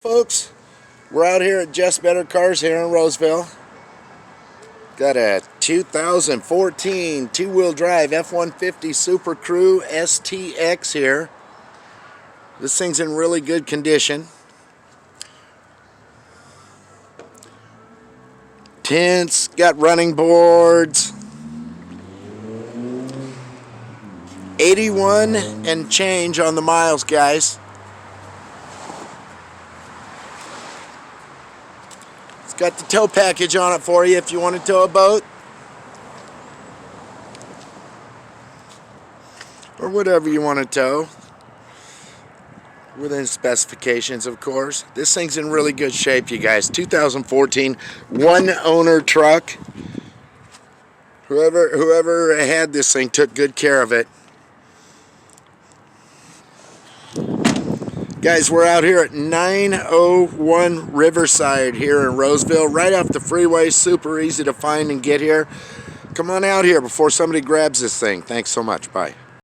Folks, we're out here at Just Better Cars here in Roseville. Got a 2014 two-wheel drive F-150 SuperCrew STX here. This thing's in really good condition. Tints, got running boards. 81 and change on the miles, guys. Got the tow package on it for you if you want to tow a boat or whatever you want to tow, within specifications, of course. This thing's in really good shape, you guys. 2014 one owner truck. Whoever had this thing took good care of it. Guys, we're out here at 901 Riverside here in Roseville, right off the freeway. Super easy to find and get here. Come on out here before somebody grabs this thing. Thanks so much. Bye.